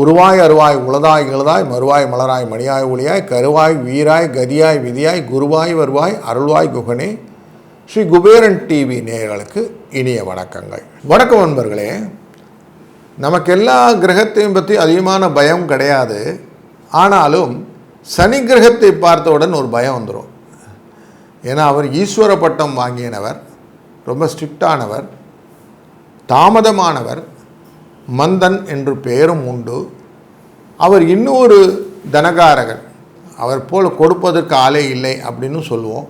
உருவாய் அருவாய் உளதாய் இளதாய் மறுவாய் மலராய் மணியாய் ஒளியாய் கருவாய் வீராய் கதியாய் விதியாய் குருவாய் வருவாய் அருள்வாய் குகனே. ஸ்ரீ குபேரன் டிவி நேயர்களுக்கு இனிய வணக்கங்கள். வணக்கம் நண்பர்களே. நமக்கு எல்லா கிரகத்தையும் பற்றி அதிகமான பயம் கிடையாது. ஆனாலும் சனி கிரகத்தை பார்த்தவுடன் ஒரு பயம் வந்துடும். ஏன்னா அவர் ஈஸ்வர பட்டம் வாங்கியனவர், ரொம்ப ஸ்ட்ரிக்டானவர், தாமதமானவர், மந்தன் என்று பெயரும் உண்டு. அவர் இன்னொரு தனகாரகன், அவர் போல் கொடுப்பதற்கு ஆளே இல்லை அப்படின்னு சொல்லுவோம்.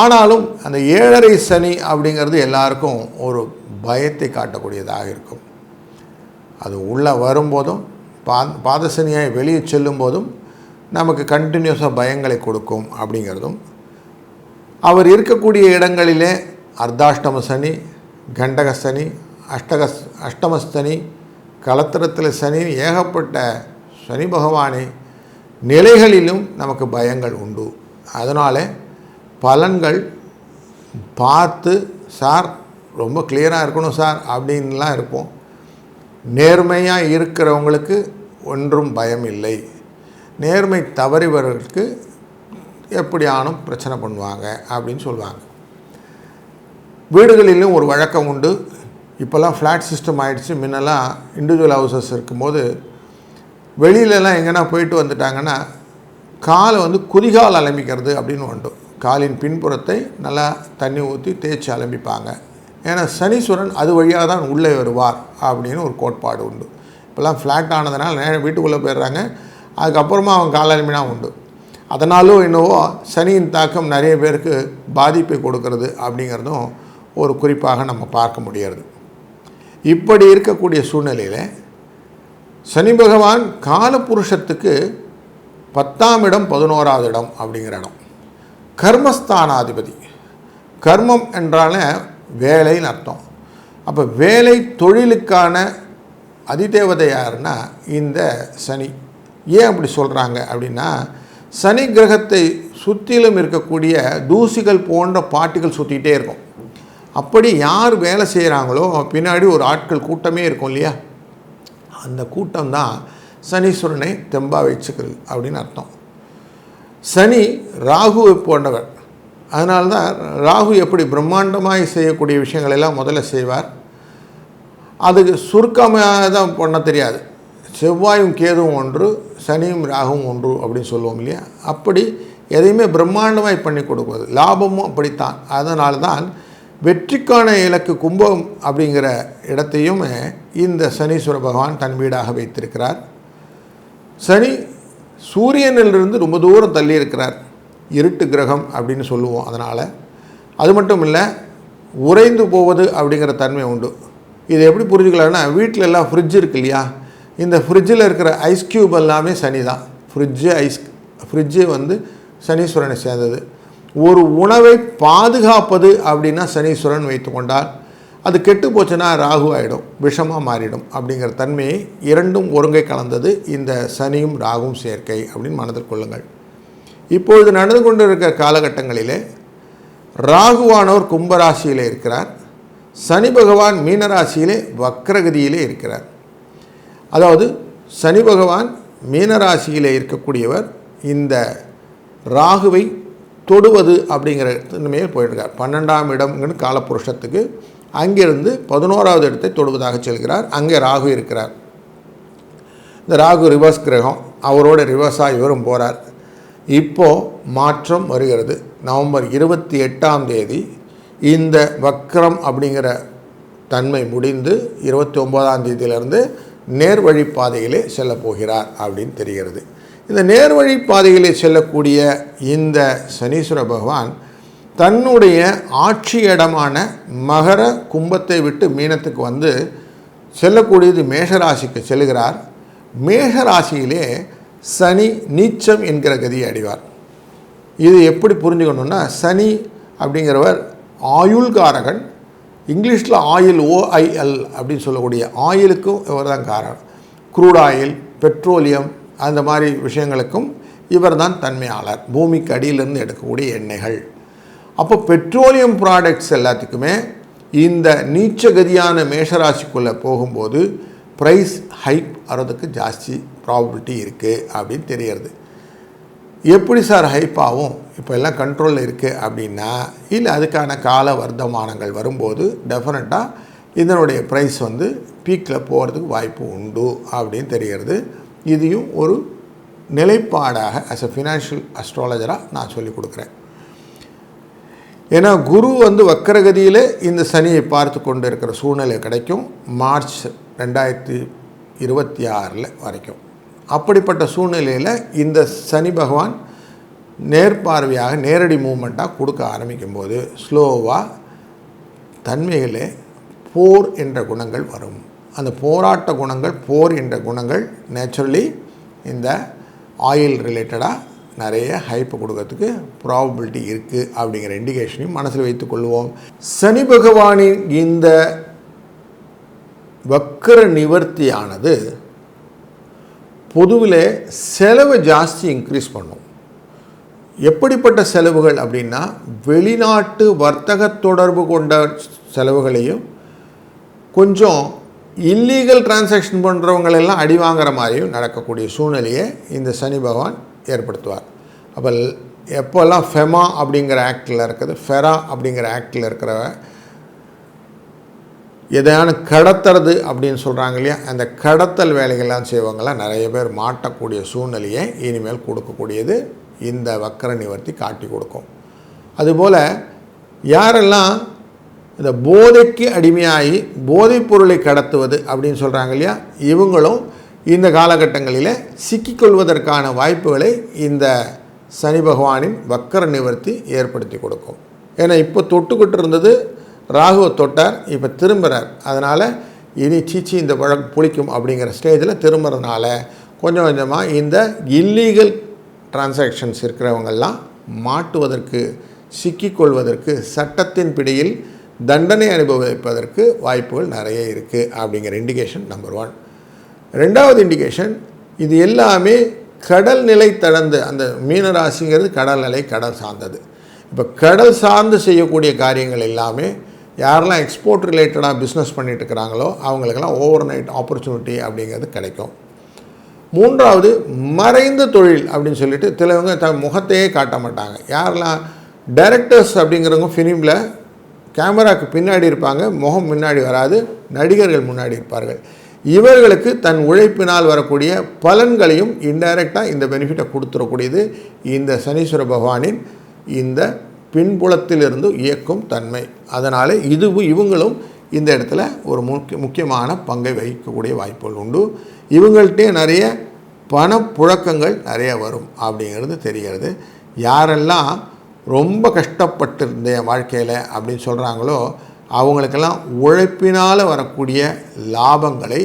ஆனாலும் அந்த 7.5 சனி அப்படிங்கிறது எல்லாருக்கும் ஒரு பயத்தை காட்டக்கூடியதாக இருக்கும். அது உள்ளே வரும்போதும் பாதசனியாய் வெளியே செல்லும் போதும் நமக்கு கண்டினியூஸாக பயங்களை கொடுக்கும் அப்படிங்கிறதும், அவர் இருக்கக்கூடிய இடங்களிலே அர்த்தாஷ்டம சனி, கண்டக சனி, அஷ்டமஸ்தனி, கலத்திரத்தில் சனி, ஏகப்பட்ட சனி பகவானை நிலைகளிலும் நமக்கு பயங்கள் உண்டு. அதனால் பலன்கள் பார்த்து, சார் ரொம்ப கிளியராக இருக்கணும் சார் அப்படின்லாம் இருப்போம். நேர்மையாக இருக்கிறவங்களுக்கு ஒன்றும் பயம் இல்லை. நேர்மை தவறிவர்களுக்கு எப்படியானும் பிரச்சனை பண்ணுவாங்க அப்படின்னு சொல்லுவாங்க. வீடுகளிலும் ஒரு வழக்கம் உண்டு. இப்போல்லாம் ஃப்ளாட் சிஸ்டம் ஆகிடுச்சு. முன்னெல்லாம் இண்டிவிஜுவல் ஹவுசஸ் இருக்கும்போது வெளியிலலாம் எங்கன்னா போயிட்டு வந்துட்டாங்கன்னா காலை குதிகால் அலம்பிக்கிறது அப்படின்னு உண்டு. காலின் பின்புறத்தை நல்லா தண்ணி ஊற்றி தேய்ச்சி அலம்பிப்பாங்க. ஏன்னா சனீஸ்வரன் அது வழியாக தான் உள்ளே வருவார் அப்படின்னு ஒரு கோட்பாடு உண்டு. இப்போல்லாம் ஃப்ளாட் ஆனதுனால வீட்டுக்குள்ளே போயிடுறாங்க. அதுக்கப்புறமா அவங்க கால் அலம்பினா உண்டு. அதனாலும் என்னவோ சனியின் தாக்கம் நிறைய பேருக்கு பாதிப்பை கொடுக்கறது அப்படிங்கிறதும் ஒரு குறிப்பாக நம்ம பார்க்க முடியாது. இப்படி இருக்கக்கூடிய சூழ்நிலையில் சனி பகவான் காலபுருஷத்துக்கு 10ஆம் இடம் 11ஆவது இடம் அப்படிங்கிற இடம், கர்மஸ்தானாதிபதி. கர்மம் என்றால வேலைன்னு அர்த்தம். அப்போ வேலை தொழிலுக்கான அதிதேவதை யாருன்னா இந்த சனி. ஏன் அப்படி சொல்கிறாங்க அப்படின்னா, சனி கிரகத்தை சுற்றிலும் இருக்கக்கூடிய தூசிகள் போன்ற பாட்டிகள் சுற்றிக்கிட்டே இருக்கும். அப்படி யார் வேலை செய்கிறாங்களோ பின்னாடி ஒரு ஆட்கள் கூட்டமே இருக்கும் இல்லையா, அந்த கூட்டம் தான் சனீஸ்வரனை தெம்பாக வச்சுக்கிறது அப்படின்னு அர்த்தம். சனி ராகுவை போன்றவர். அதனால தான் ராகு எப்படி பிரம்மாண்டமாக செய்யக்கூடிய விஷயங்களெல்லாம் முதல்ல செய்வார். அதுக்கு சுருக்கமாக தான் பண்ண தெரியாது. செவ்வாயும் கேதுவும் ஒன்று, சனியும் ராகுவும் ஒன்று அப்படின்னு சொல்லுவோம் இல்லையா. அப்படி எதையுமே பிரம்மாண்டமாய் பண்ணி கொடுக்குவது, லாபமும் அப்படித்தான். அதனால தான் வெற்றிக்கான இலக்கு கும்பம் அப்படிங்கிற இடத்தையும் இந்த சனீஸ்வர பகவான் தன் வீடாக வைத்திருக்கிறார். சனி சூரியனிலிருந்து ரொம்ப தூரம் தள்ளி இருக்கிறார், இருட்டு கிரகம் அப்படின்னு சொல்லுவோம். அதனால் அது மட்டும் இல்லை, உறைந்து போவது அப்படிங்கிற தன்மை உண்டு. இதை எப்படி புரிஞ்சுக்கலாம்னா, வீட்டில் எல்லாம் ஃப்ரிட்ஜ் இருக்கு இல்லையா, இந்த ஃப்ரிட்ஜில் இருக்கிற ஐஸ் க்யூப் எல்லாமே சனி தான். ஃப்ரிட்ஜு சனீஸ்வரனை சேர்ந்தது. ஒரு உணவை பாதுகாப்பது அப்படின்னா சனீஸ்வரன் வைத்து கொண்டால், அது கெட்டு போச்சுன்னா ராகு ஆகிடும், விஷமாக மாறிடும். அப்படிங்கிற தன்மையை இரண்டும் ஒருங்கை கலந்தது இந்த சனியும் ராகுவும் சேர்க்கை அப்படின்னு மனதில் கொள்ளுங்கள். இப்பொழுது நடந்து கொண்டு இருக்கிற காலகட்டங்களிலே ராகுவானவர் கும்பராசியிலே இருக்கிறார், சனி பகவான் மீனராசியிலே வக்ரகதியிலே இருக்கிறார். அதாவது சனி பகவான் மீனராசியிலே இருக்கக்கூடியவர் இந்த ராகுவை தொடுவது அப்படிங்கிற தன்மையில் போயிட்டுருக்கார். 12ஆம் இடம்னு காலபுருஷத்துக்கு அங்கிருந்து 11ஆவது இடத்தை தொடுவதாக செல்கிறார். அங்கே ராகு இருக்கிறார். இந்த ராகு ரிவர்ஸ் கிரகம், அவரோட ரிவர்ஸாக இவரும் போகிறார். இப்போது மாற்றம் வருகிறது. நவம்பர் 28ஆம் தேதி இந்த வக்ரம் அப்படிங்கிற தன்மை முடிந்து 29ஆம் தேதியிலிருந்து நேர்வழி பாதையிலே செல்ல போகிறார் அப்படின்னு தெரிகிறது. இந்த நேர்வழி பாதையிலே செல்லக்கூடிய இந்த சனீஸ்வர பகவான் தன்னுடைய ஆட்சி இடமான மகர கும்பத்தை விட்டு மீனத்துக்கு செல்லக்கூடியது மேஷராசிக்கு செல்கிறார். மேஷராசியிலே சனி நீச்சம் என்கிற கதியை அடைவார். இது எப்படி புரிஞ்சுக்கணுன்னா, சனி அப்படிங்கிறவர் ஆயுள்காரகன். இங்கிலீஷில் ஆயில், OIL அப்படின்னு சொல்லக்கூடிய ஆயிலுக்கும் இவர் தான் காரகன். க்ரூட் ஆயில், பெட்ரோலியம், அந்த மாதிரி விஷயங்களுக்கும் இவர் தான் தன்மையாளர். பூமிக்கு அடியிலிருந்து எடுக்கக்கூடிய எண்ணெய்கள். அப்போ பெட்ரோலியம் ப்ராடக்ட்ஸ் எல்லாத்துக்குமே இந்த நீச்சகதியான மேஷராசிக்குள்ளே போகும்போது ப்ரைஸ் ஹைப் ஆகிறதுக்கு ஜாஸ்தி ப்ராபபிலிட்டி இருக்குது அப்படின்னு தெரியறது. எப்படி சார் ஹைப் ஆகும், இப்போ எல்லாம் கண்ட்ரோலில் இருக்குது அப்படின்னா, இல்லை அதுக்கான கால வர்த்தமானங்கள் வரும்போது டெஃபினட்டாக இதனுடைய ப்ரைஸ் வந்து பீக்கில் போகிறதுக்கு வாய்ப்பு உண்டு அப்படின்னு தெரிகிறது. இதையும் ஒரு நிலைப்பாடாக ஆஸ் எ ஃபினான்ஷியல் அஸ்ட்ராலஜராக நான் சொல்லிக் கொடுக்குறேன். ஏன்னா குரு வந்து வக்கரகதியில் இந்த சனியை பார்த்து கொண்டு இருக்கிற சூழ்நிலை கிடைக்கும் மார்ச் 2026 வரைக்கும். அப்படிப்பட்ட சூழ்நிலையில் இந்த சனி பகவான் நேர்பார்வையாக நேரடி மூமெண்ட்டாக கொடுக்க ஆரம்பிக்கும்போது ஸ்லோவாக தன்மைகளே போர் என்ற குணங்கள் வரும். அந்த போராட்ட குணங்கள், போர் என்ற குணங்கள் நேச்சுரலி இந்த ஆயில் ரிலேட்டடாக நிறைய ஹைப்பு கொடுக்கறதுக்கு ப்ராபபிலிட்டி இருக்குது அப்படிங்கிற இண்டிகேஷனையும் மனசில் வைத்துக்கொள்வோம். சனி பகவானின் இந்த வக்கர நிவர்த்தியானது பொதுவில் செலவை ஜாஸ்தி இன்க்ரீஸ் பண்ணும். எப்படிப்பட்ட செலவுகள் அப்படின்னா, வெளிநாட்டு வர்த்தக தொடர்பு கொண்ட செலவுகளையும், கொஞ்சம் இல்லீகல் டிரான்சாக்ஷன் பண்ணுறவங்களெல்லாம் அடி வாங்குற மாதிரியும் நடக்கக்கூடிய சூழ்நிலையை இந்த சனி பகவான் ஏற்படுத்துவார். அப்போ எப்போல்லாம் ஃபெமா அப்படிங்கிற ஆக்டில் இருக்குது, ஃபெரா அப்படிங்கிற ஆக்டில் இருக்கிற எதையான கடத்துறது அப்படின்னு சொல்கிறாங்க இல்லையா, அந்த கடத்தல் வேலைகள்லாம் செய்வாங்கள்லாம் நிறைய பேர் மாட்டக்கூடிய சூழ்நிலையை இனிமேல் கொடுக்கக்கூடியது இந்த வக்கர நிவர்த்தி காட்டி கொடுக்கும். அதுபோல் யாரெல்லாம் இந்த போதைக்கு அடிமையாகி போதைப் பொருளை கடத்துவது அப்படின்னு சொல்கிறாங்க இல்லையா, இவங்களும் இந்த காலகட்டங்களில் சிக்கிக்கொள்வதற்கான வாய்ப்புகளை இந்த சனி பகவானின் வக்கர நிவர்த்தி ஏற்படுத்தி கொடுக்கும். ஏன்னா இப்போ தொட்டுக்கிட்டு இருந்தது ராகுவை தொட்டார், இப்போ திரும்புகிறார். அதனால் இனி சீச்சி இந்த பழம் புளிக்கும் அப்படிங்கிற ஸ்டேஜில் திரும்புறதுனால கொஞ்சம் கொஞ்சமாக இந்த இல்லீகல் டிரான்சாக்ஷன்ஸ் இருக்கிறவங்கெல்லாம் மாட்டுவதற்கு, சிக்கிக்கொள்வதற்கு, சட்டத்தின் பிடியில் தண்டனை அனுபவிப்பதற்கு வாய்ப்புகள் நிறைய இருக்குது அப்படிங்கிற இண்டிகேஷன் நம்பர் 1. ரெண்டாவது இண்டிகேஷன், இது எல்லாமே கடல் நிலை தடந்து, அந்த மீனராசிங்கிறது கடல் நிலை, கடல் சார்ந்தது. இப்போ கடல் சார்ந்து செய்யக்கூடிய காரியங்கள் எல்லாமே யாரெல்லாம் எக்ஸ்போர்ட் ரிலேட்டடாக பிஸ்னஸ் பண்ணிட்டு இருக்கிறாங்களோ அவங்களுக்கெல்லாம் ஓவர் நைட் ஆப்பர்ச்சுனிட்டி அப்படிங்கிறது கிடைக்கும். மூன்றாவது, மறைந்த தொழில் அப்படின்னு சொல்லிட்டு சிலவங்க முகத்தையே காட்ட மாட்டாங்க. யாரெல்லாம் டைரக்டர்ஸ் அப்படிங்கிறவங்க ஃபிலிமில் கேமராவுக்கு பின்னாடி இருப்பாங்க, முகம் முன்னாடி வராது, நடிகர்கள் முன்னாடி இருப்பார்கள். இவர்களுக்கு தன் உழைப்பினால் வரக்கூடிய பலன்களையும் இன்டைரக்டாக இந்த பெனிஃபிட்டை கொடுத்துடக்கூடியது இந்த சனீஸ்வர பகவானின் இந்த பின்புலத்திலிருந்து இயக்கும் தன்மை. அதனால் இவங்களும் இந்த இடத்துல ஒரு முக்கியமான பங்கை வகிக்கக்கூடிய வாய்ப்புகள் உண்டு. இவங்கள்ட்டே நிறைய பணப்புழக்கங்கள் நிறைய வரும் அப்படிங்கிறது தெரிகிறது. யாரெல்லாம் ரொம்ப கஷ்டப்பட்டிருந்த வாழ்க்கையில் அப்படின்னு சொல்கிறாங்களோ அவங்களுக்கெல்லாம் உழைப்பினால் வரக்கூடிய லாபங்களை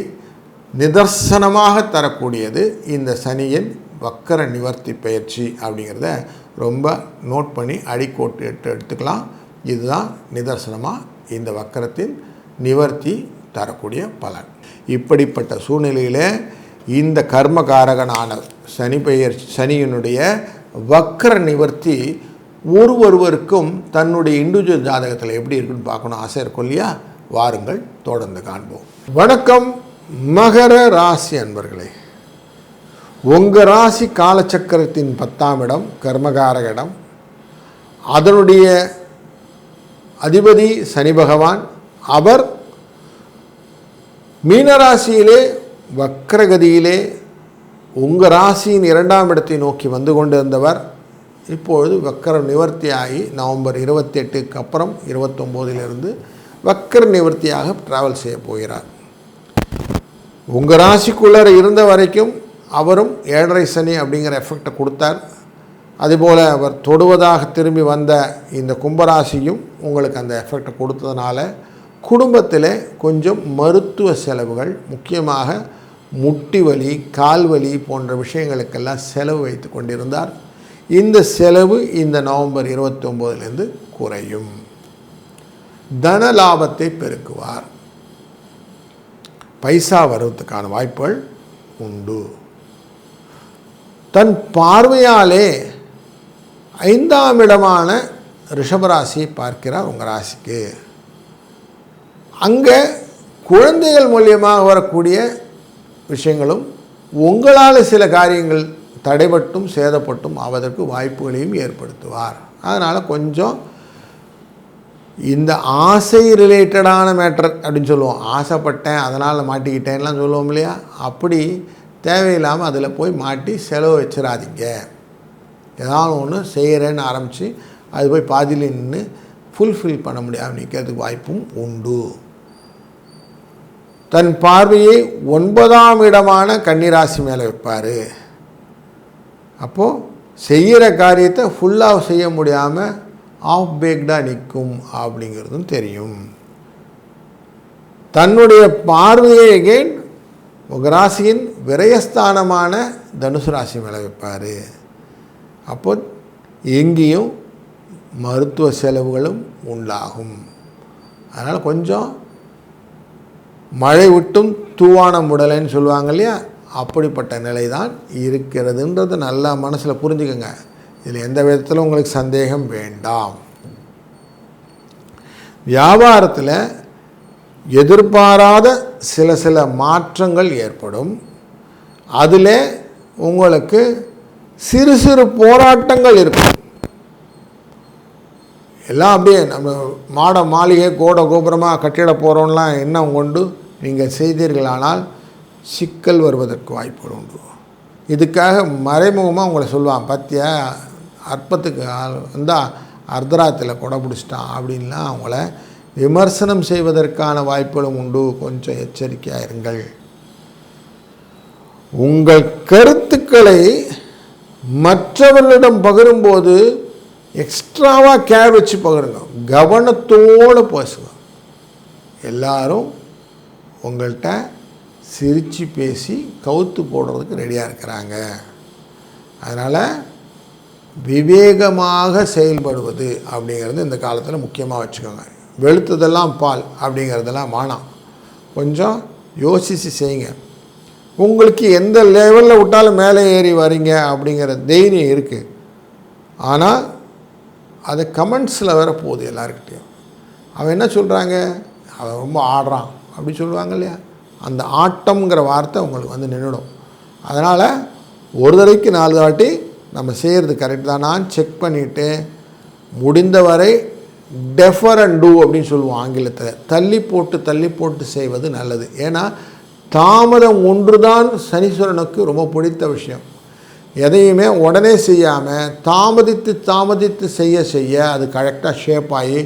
நிதர்சனமாக தரக்கூடியது இந்த சனியின் வக்கர நிவர்த்தி பயிற்சி அப்படிங்கிறத ரொம்ப நோட் பண்ணி அடிக்கோட்டு எடுத்துக்கலாம். இதுதான் நிதர்சனமாக இந்த வக்கரத்தின் நிவர்த்தி தரக்கூடிய பலன். இப்படிப்பட்ட சூழ்நிலையில் இந்த கர்மகாரகனான சனியினுடைய வக்கர நிவர்த்தி ஒருவருக்கும் தன்னுடைய இண்டிவிஜுவல் ஜாதகத்தில் எப்படி இருக்குன்னு பார்க்கணும் ஆசை இருக்கும் இல்லையா? வாருங்கள் தொடர்ந்து காண்போம். வணக்கம் மகர ராசி அன்பர்களே. உங்கள் ராசி காலச்சக்கரத்தின் 10ஆம் இடம் கர்மகாரக இடம். அதனுடைய அதிபதி சனி பகவான். அவர் மீனராசியிலே வக்கரகதியிலே உங்கள் ராசியின் 2ஆம் இடத்தை நோக்கி வந்து கொண்டிருந்தவர் இப்பொழுது வக்கர நிவர்த்தியாகி நவம்பர் 28க்கு அப்புறம் 29லிருந்து வக்கர நிவர்த்தியாக ட்ராவல் செய்ய போகிறார். உங்கள் ராசிக்குள்ளே இருந்த வரைக்கும் அவரும் 7.5 சனி அப்படிங்கிற எஃபெக்டை கொடுத்தார். அதுபோல் அவர் தொடுவதாக திரும்பி வந்த இந்த கும்பராசியும் உங்களுக்கு அந்த எஃபெக்டை கொடுத்ததுனால குடும்பத்தில் கொஞ்சம் மருத்துவ செலவுகள், முக்கியமாக முட்டி வலி, கால் வலி போன்ற விஷயங்களுக்கெல்லாம் செலவு வைத்து கொண்டிருந்தார். இந்த செலவு இந்த நவம்பர் 29லிருந்து குறையும். தன லாபத்தை பெருக்குவார். பைசா வருவதற்கான வாய்ப்புகள் உண்டு. தன் பார்வையாலே 5ஆம் இடமான ரிஷபராசியை பார்க்கிறார் உங்கள் ராசிக்கு. அங்கே குழந்தைகள் மூலியமாக வரக்கூடிய விஷயங்களும் உங்களால் சில காரியங்கள் தடைபட்டும் சேதப்பட்டும் ஆவதற்கு வாய்ப்புகளையும் ஏற்படுத்துவார். அதனால் கொஞ்சம் இந்த ஆசை ரிலேட்டடான மேட்டர் அப்படின்னு சொல்லுவோம், ஆசைப்பட்டேன் அதனால் மாட்டிக்கிட்டேன்லாம் சொல்லுவோம் இல்லையா, அப்படி தேவையில்லாமல் அதில் போய் மாட்டி செலவு வச்சிடாதீங்க. ஏதாவது ஒன்று செய்கிறேன்னு ஆரம்பித்து அது போய் பாதியில் நின்று ஃபுல்ஃபில் பண்ண முடியாமல் நிற்கிறதுக்கு வாய்ப்பும் உண்டு. தன் பார்வையை 9ஆம் இடமான கன்னிராசி மேலே வைப்பார். அப்போது செய்கிற காரியத்தை ஃபுல்லாக செய்ய முடியாமல் ஆஃப் பேக்டாக நிற்கும் அப்படிங்கிறதும் தெரியும். தன்னுடைய பார்வையை எகெயின் உங்கள் ராசியின் விரயஸ்தானமான தனுசு ராசி மேலே வைப்பார். அப்போ எங்கேயும் மருத்துவ செலவுகளும் உண்டாகும். அதனால் கொஞ்சம் மழை விட்டும் தூவானம் உடலைன்னு சொல்லுவாங்க இல்லையா, அப்படிப்பட்ட நிலை தான் இருக்கிறதுன்றது நல்லா மனசில் புரிஞ்சுக்கோங்க. இதில் எந்த விதத்திலும் உங்களுக்கு சந்தேகம் வேண்டாம். வியாபாரத்தில் எதிர்பாராத சில மாற்றங்கள் ஏற்படும். அதில் உங்களுக்கு சிறு சிறு போராட்டங்கள் இருக்கும். எல்லாம் அப்படியே நம்ம மாட மாளிகை கோட கோபுரமாக கட்டிட போகிறோம்லாம் எண்ணம் கொண்டு நீங்கள் செய்தீர்களானால் சிக்கல் வருவதற்கு வாய்ப்புகள் உண்டு. இதுக்காக மறைமுகமாக உங்களை சொல்லுவான், பத்தியா அற்பத்துக்கு வந்தால் அர்த்தராத்தில் கொடை பிடிச்சிட்டான் அப்படின்லாம் அவங்கள விமர்சனம் செய்வதற்கான வாய்ப்புகளும் உண்டு. கொஞ்சம் எச்சரிக்கையாக இருங்கள். உங்கள் கருத்துக்களை மற்றவர்களிடம் பகிரும்போது எக்ஸ்ட்ராவாக கேர் வச்சு பகிருங்க, கவனத்தோடு பேசுங்க. எல்லாரும் உங்கள்கிட்ட சிரித்து பேசி கவுத்து போடுறதுக்கு ரெடியாக இருக்கிறாங்க. அதனால் விவேகமாக செயல்படுவது அப்படிங்கிறது இந்த காலத்தில் முக்கியமாக வச்சுக்கோங்க. வெளுத்ததெல்லாம் பால் அப்படிங்கிறதெல்லாம் வேணாம். கொஞ்சம் யோசித்து செய்யுங்க. உங்களுக்கு எந்த லெவலில் விட்டாலும் மேலே ஏறி வரீங்க அப்படிங்கிற தைரியம் இருக்குது. ஆனால் அது கமெண்ட்ஸில் வர போகுது எல்லாருக்கிட்டையும். அவன் என்ன சொல்கிறாங்க, அவன் ரொம்ப ஆடுறான் அப்படி சொல்லுவாங்க இல்லையா, அந்த ஆட்டம்ங்கிற வார்த்தை உங்களுக்கு வந்து நின்றுடும். அதனால் ஒரு தடவைக்கு 4 வாட்டி நம்ம செய்கிறது கரெக்ட் தானான்னு செக் பண்ணிவிட்டு முடிந்தவரை டெஃபர் அண்ட் டூ அப்படின்னு சொல்லுவோம் ஆங்கிலத்தில். தள்ளி போட்டு செய்வது நல்லது. ஏன்னா தாமதம் ஒன்று தான் சனீஸ்வரனுக்கு ரொம்ப பிடித்த விஷயம். எதையுமே உடனே செய்யாமல் தாமதித்து செய்ய அது கரெக்டாக ஷேப் ஆகி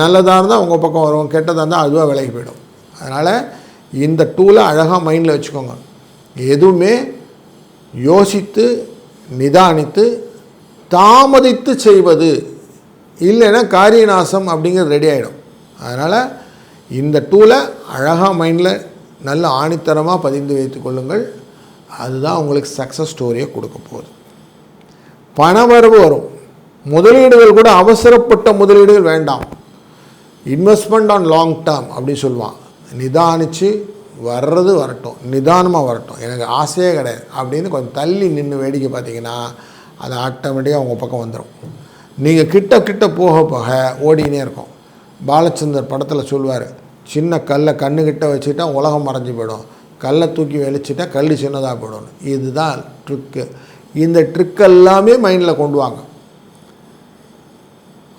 நல்லதாக இருந்தால் உங்கள் பக்கம் வரும், கெட்டதாக இருந்தால் அதுவாக விலகி போயிடும். அதனால் இந்த டூலை அழகாக மைண்டில் வச்சுக்கோங்க. எதுவுமே யோசித்து நிதானித்து தாமதித்து செய்வது இல்லைன்னா காரியநாசம் அப்படிங்கிறது ரெடி ஆகிடும். அதனால் இந்த டூலை அழகாக மைண்டில் நல்ல ஆணித்தரமாக பதிந்து வைத்து கொள்ளுங்கள். அதுதான் உங்களுக்கு சக்ஸஸ் ஸ்டோரியை கொடுக்க போகுது. பணவரவு வரும். முதலீடுகள் கூட அவசரப்பட்ட முதலீடுகள் வேண்டாம். இன்வெஸ்ட்மெண்ட் ஆன் லாங் டேர்ம் அப்படின்னு சொல்லுவான். நிதானித்து வர்றது வரட்டும், நிதானமாக வரட்டும், எனக்கு ஆசையே கிடையாது அப்படின்னு கொஞ்சம் தள்ளி நின்று வேடிக்கை பார்த்தீங்கன்னா அது ஆட்டோமேட்டிக்காக உங்கள் பக்கம் வந்துடும். நீங்கள் கிட்ட போக ஓடினே இருக்கும். பாலச்சந்தர் படத்தில் சொல்லுவார், சின்ன கல்லை கண்ணுக்கிட்ட வச்சுக்கிட்டா உலகம் மறைஞ்சி போயிடும், கல்லை தூக்கி வெளிச்சிட்டா கல் சின்னதாக போயிடும். இதுதான் ட்ரிக்கு. இந்த ட்ரிக் எல்லாமே மைண்டில் கொண்டு வாங்க.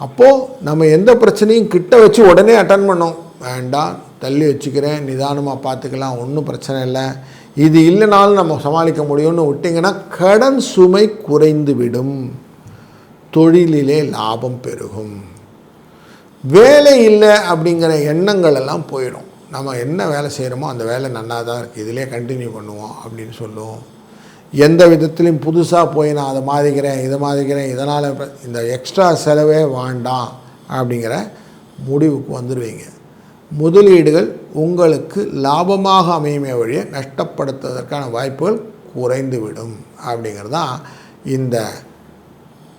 அப்போது நம்ம எந்த பிரச்சனையும் கிட்ட வச்சு உடனே அட்டன் பண்ணோம் வேண்டாம், தள்ளி வச்சுக்கிறேன், நிதானமாக பார்த்துக்கலாம், ஒன்றும் பிரச்சனை இல்லை, இது இல்லைனாலும் நம்ம சமாளிக்க முடியும்னு விட்டிங்கன்னா கடன் சுமை குறைந்து விடும், தொழிலிலே லாபம் பெருகும், வேலை இல்லை அப்படிங்கிற எண்ணங்கள் எல்லாம் போயிடும். நம்ம என்ன வேலை செய்கிறோமோ அந்த வேலை நல்லா தான் இருக்குது, இதிலே கண்டினியூ பண்ணுவோம் அப்படின்னு சொல்லுவோம். எந்த விதத்துலையும் புதுசாக போய் நான் அதை மாதிரிக்கிறேன் இதை மாதிரிக்கிறேன் இதனால் இந்த எக்ஸ்ட்ரா செலவே வேண்டாம் அப்படிங்கிற முடிவுக்கு வந்துடுவீங்க. முதலீடுகள் உங்களுக்கு லாபமாக அமையுமே வழியை நஷ்டப்படுத்துவதற்கான வாய்ப்புகள் குறைந்துவிடும். அப்படிங்கிறது தான் இந்த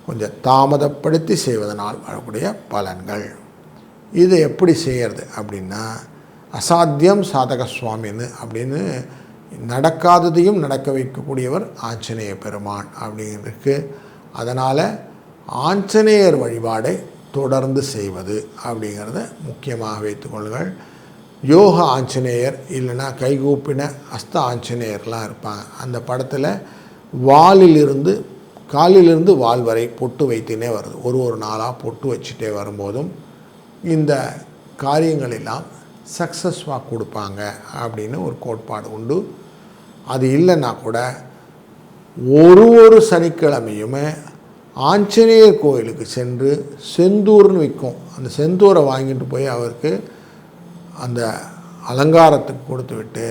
கொஞ்சம் தாமதப்படுத்தி செய்வதனால் வரக்கூடிய பலன்கள். இதை எப்படி செய்கிறது அப்படின்னா, அசாத்தியம் சாதக சுவாமின்னு அப்படின்னு நடக்காததையும் நடக்க வைக்கக்கூடியவர் ஆஞ்சநேய பெருமான் அப்படிங்கிறதுக்கு. அதனால் ஆஞ்சநேயர் வழிபாடை தொடர்ந்து செய்வது அப்படிங்கிறத முக்கியமாக வைத்துக்கொள்ளுங்கள். யோக ஆஞ்சநேயர் இல்லைன்னா கைகூப்பின அஸ்த ஆஞ்சநேயர்லாம் இருப்பாங்க. அந்த படத்தில் வாலிலிருந்து காலிலிருந்து வால் வரை பொட்டு வைத்துனே வருது. ஒரு நாளாக பொட்டு வச்சுட்டே வரும்போதும் இந்த காரியங்கள் எல்லாம் சக்ஸஸ்வாக கொடுப்பாங்க அப்படின்னு ஒரு கோட்பாடு உண்டு. அது இல்லைன்னா கூட ஒரு சனிக்கிழமையுமே ஆஞ்சநேயர் கோயிலுக்கு சென்று செந்தூர்னு விற்கும், அந்த செந்தூரை வாங்கிட்டு போய் அவருக்கு அந்த அலங்காரத்துக்கு கொடுத்து விட்டு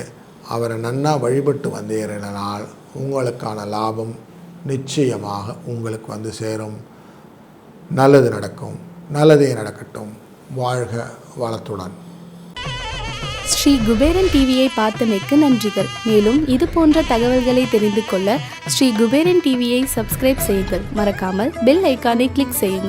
அவரை நன்னா வழிபட்டு வந்தேறினால் உங்களுக்கான லாபம் நிச்சயமாக உங்களுக்கு வந்து சேரும். நல்லது நடக்கும். நல்லதே நடக்கட்டும். வாழ்க வளத்துடன். ஸ்ரீ குபேரன் டிவியை பார்த்தமைக்கு நன்றிகள். மேலும் இது போன்ற தகவல்களை தெரிந்து கொள்ள ஸ்ரீ குபேரன் டிவியை சப்ஸ்கிரைப் செய்யுங்கள். மறக்காமல் பெல் ஐக்கானை கிளிக் செய்யுங்கள்.